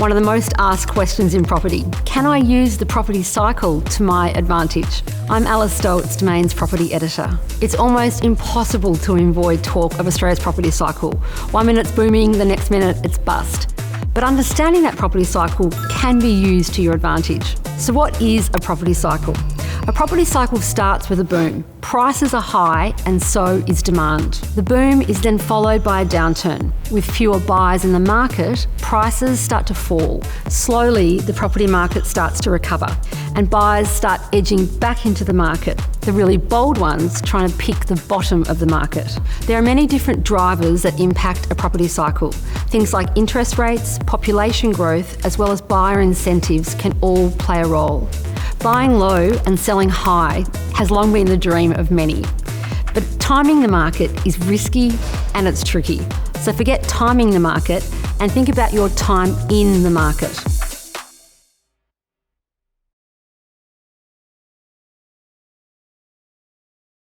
One of the most asked questions in property. Can I use the property cycle to my advantage? I'm Alice Stoltz, Domain's property editor. It's almost impossible to avoid talk of Australia's property cycle. 1 minute it's booming, the next minute it's bust. But understanding that property cycle can be used to your advantage. So what is a property cycle? A property cycle starts with a boom. Prices are high and so is demand. The boom is then followed by a downturn. With fewer buyers in the market, prices start to fall. Slowly, the property market starts to recover and buyers start edging back into the market. The really bold ones trying to pick the bottom of the market. There are many different drivers that impact a property cycle. Things like interest rates, population growth, as well as buyer incentives can all play a role. Buying low and selling high has long been the dream of many. But timing the market is risky and it's tricky. So forget timing the market and think about your time in the market.